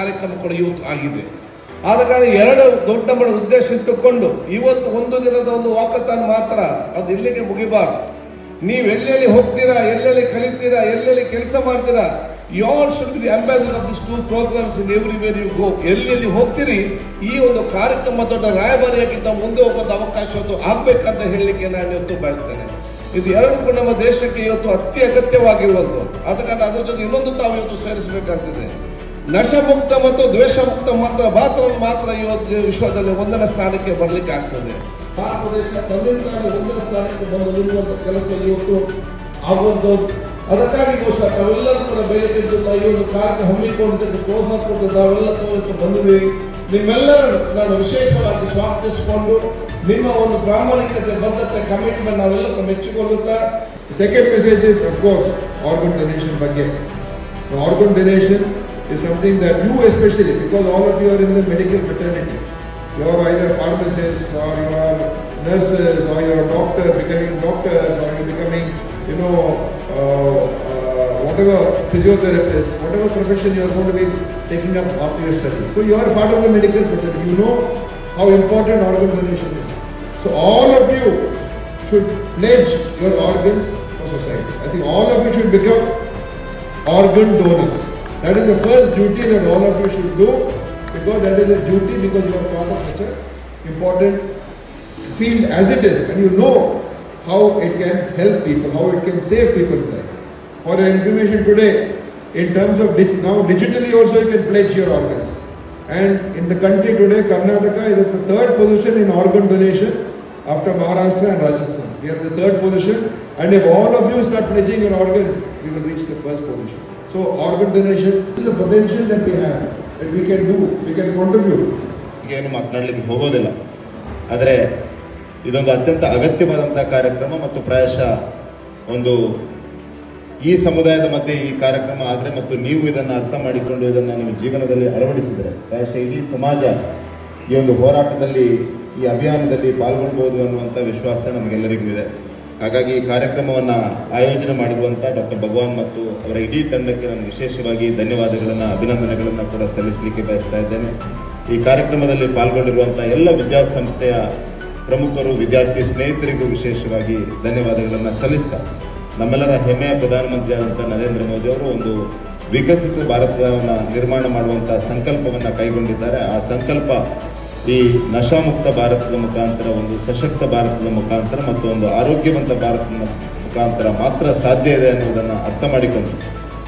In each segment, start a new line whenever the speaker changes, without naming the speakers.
ಕಾರ್ಯಕ್ರಮ ಕೂಡ ಇವತ್ತು ಆಗಿದೆ. ಆದ ಕಾರಣ ಎರಡು ದೊಡ್ಡ ಉದ್ದೇಶ ಇಟ್ಟುಕೊಂಡು ಇವತ್ತು ಒಂದು ದಿನದ ಒಂದು ವಾಕಥಾನ್ ಮಾತ್ರ ಅದು ಇಲ್ಲಿಗೆ ಮುಗಿಬಾರ್ದು. ನೀವು ಎಲ್ಲೆಲ್ಲಿ ಹೋಗ್ತೀರಾ, ಎಲ್ಲೆಲ್ಲಿ ಕಲಿತೀರಾ, ಎಲ್ಲೆಲ್ಲಿ ಕೆಲಸ ಮಾಡ್ತೀರಾ, you all should be the ambassador of this two programs in everywhere you go. ಎಲ್ಲೆಲ್ಲಿ ಹೋಗ್ತೀರಿ ಈ ಒಂದು ಕಾರ್ಯಕ್ರಮ ದೊಡ್ಡ ರಾಯಭಾರಿಯಾಗಿ ತಾವು ಮುಂದೆ ಹೋಗೋದು ಅವಕಾಶ ಆಗ್ಬೇಕಂತ ಹೇಳಲಿಕ್ಕೆ ನಾನು ಇವತ್ತು ಬಯಸ್ತೇನೆ. ಇದು ಎರಡು ಕೂಡ ನಮ್ಮ ದೇಶಕ್ಕೆ ಇವತ್ತು ಅತಿ ಅಗತ್ಯವಾಗಿರುವಂಥದ್ದು. ಆದ ಕಾರಣ ಅದರ ಜೊತೆ ಇನ್ನೊಂದು ತಾವು ಇವತ್ತು ಸೇರಿಸಬೇಕಾಗ್ತದೆ. ನಶಮುಕ್ತ ಮತ್ತು ದ್ವೇಷ ಮುಕ್ತ ಮಾತ್ರ ಇವತ್ತು ವಿಶ್ವದಲ್ಲಿ 1ನೇ ಸ್ಥಾನಕ್ಕೆ ಬರಲಿಕ್ಕೆ ಆಗ್ತದೆ. ಭಾರತ ದೇಶ ತನ್ನಿಂದಾಗಿ 1ನೇ ಸ್ಥಾನಕ್ಕೆ ಬಂದು ನಿಲ್ಲುವಂಥ ಕೆಲಸ ಇವತ್ತು ಆಗುವಂಥದ್ದು. ಅದಕ್ಕಾಗಿ ಬಹುಶಃ ತಾವೆಲ್ಲರೂ ಕೂಡ ಬೆಳಗ್ಗೆ ಈ ಒಂದು ಕಾರ್ಯಕ್ರಮ ಹಮ್ಮಿಕೊಂಡಿದ್ದು ಪ್ರೋತ್ಸಾಹ ಕೊಟ್ಟು ತಾವೆಲ್ಲ ಇವತ್ತು ಬಂದಿದ್ದೀವಿ. ನಿಮ್ಮೆಲ್ಲರೂ ನಾನು ವಿಶೇಷವಾಗಿ ಸ್ವಾಗತಿಸಿಕೊಂಡು ನಿಮ್ಮ ಒಂದು ಪ್ರಾಮಾಣಿಕತೆ, ಬದ್ಧತೆ, ಕಮಿಟ್ಮೆಂಟ್ ನಾವೆಲ್ಲ ಮೆಚ್ಚಿಕೊಳ್ಳುತ್ತಾ.
Second message is of course organ donation ಬಗ್ಗೆ. Organ donation is something that you especially, because all of you are in the medical fraternity, you are either pharmacists or you are nurses or you are becoming doctors or you are becoming whatever physiotherapist, whatever profession you are going to be taking up after your studies. So you are part of the medical fraternity. You know how important organ donation is. So all of you should pledge your organs for society. I think all of you should become organ donors. That is the first duty that all of you should do, because that is a duty, because you are part of such an important field as it is, and you know how it can help people, how it can save people's life. For your information today, in terms of now digitally also you can pledge your organs. And in the country today, Karnataka is at the 3rd position in organ donation after Maharashtra and Rajasthan. We are the 3rd position, and if all of you start pledging your organs, we will reach the 1st position. So organ donation, this is a potential that we have, that we can do, we can contribute.
ಏನು ಮಾತನಾಡಲಿಕ್ಕೆ ಹೋಗೋದಿಲ್ಲ, ಆದರೆ ಇದೊಂದು ಅತ್ಯಂತ ಅಗತ್ಯವಾದಂಥ ಕಾರ್ಯಕ್ರಮ ಮತ್ತು ಪ್ರಾಯಶಃ ಒಂದು ಈ ಸಮುದಾಯದ ಮಧ್ಯೆ ಈ ಕಾರ್ಯಕ್ರಮ ಆದರೆ ಮತ್ತು ನೀವು ಇದನ್ನು ಅರ್ಥ ಮಾಡಿಕೊಂಡು ಇದನ್ನು ನಿಮ್ಮ ಜೀವನದಲ್ಲಿ ಅಳವಡಿಸಿದರೆ ಪ್ರಾಯಶಃ ಇಡೀ ಸಮಾಜ ಈ ಒಂದು ಹೋರಾಟದಲ್ಲಿ, ಈ ಅಭಿಯಾನದಲ್ಲಿ ಪಾಲ್ಗೊಳ್ಬೋದು ಅನ್ನುವಂಥ ವಿಶ್ವಾಸ ನಮಗೆಲ್ಲರಿಗೂ ಇದೆ. ಹಾಗಾಗಿ ಈ ಕಾರ್ಯಕ್ರಮವನ್ನು ಆಯೋಜನೆ ಮಾಡಿರುವಂಥ ಡಾಕ್ಟರ್ ಭಗವಾನ್ ಮತ್ತು ಅವರ ಇಡೀ ತಂಡಕ್ಕೆ ನಾನು ವಿಶೇಷವಾಗಿ ಧನ್ಯವಾದಗಳನ್ನು, ಅಭಿನಂದನೆಗಳನ್ನು ಕೂಡ ಸಲ್ಲಿಸಲಿಕ್ಕೆ ಬಯಸ್ತಾ ಇದ್ದೇನೆ. ಈ ಕಾರ್ಯಕ್ರಮದಲ್ಲಿ ಪಾಲ್ಗೊಂಡಿರುವಂಥ ಎಲ್ಲ ವಿದ್ಯಾಸಂಸ್ಥೆಯ ಪ್ರಮುಖರು, ವಿದ್ಯಾರ್ಥಿ ಸ್ನೇಹಿತರಿಗೂ ವಿಶೇಷವಾಗಿ ಧನ್ಯವಾದಗಳನ್ನು ಸಲ್ಲಿಸ್ತಾ, ನಮ್ಮೆಲ್ಲರ ಹೆಮ್ಮೆಯ ಪ್ರಧಾನಮಂತ್ರಿ ಆದಂಥ ನರೇಂದ್ರ ಮೋದಿ ಅವರು ಒಂದು ವಿಕಸಿತ ಭಾರತವನ್ನು ನಿರ್ಮಾಣ ಮಾಡುವಂಥ ಸಂಕಲ್ಪವನ್ನು ಕೈಗೊಂಡಿದ್ದಾರೆ. ಆ ಸಂಕಲ್ಪ ಈ ನಶಾಮುಕ್ತ ಭಾರತದ ಮುಖಾಂತರ, ಒಂದು ಸಶಕ್ತ ಭಾರತದ ಮುಖಾಂತರ ಮತ್ತು ಒಂದು ಆರೋಗ್ಯವಂತ ಭಾರತದ ಮುಖಾಂತರ ಮಾತ್ರ ಸಾಧ್ಯ ಇದೆ ಅನ್ನೋದನ್ನು ಅರ್ಥ ಮಾಡಿಕೊಂಡು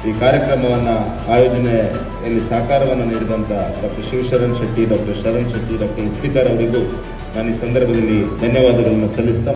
ಈ ಕಾರ್ಯಕ್ರಮವನ್ನು ಆಯೋಜನೆಯಲ್ಲಿ ಸಹಕಾರವನ್ನು ನೀಡಿದಂಥ doctor Shivasharan Shetty, doctor Sharan Shetty, doctor Iftikhar ಅವರಿಗೂ ನಾನು ಈ ಸಂದರ್ಭದಲ್ಲಿ ಧನ್ಯವಾದಗಳನ್ನು ಸಲ್ಲಿಸ್ತಾ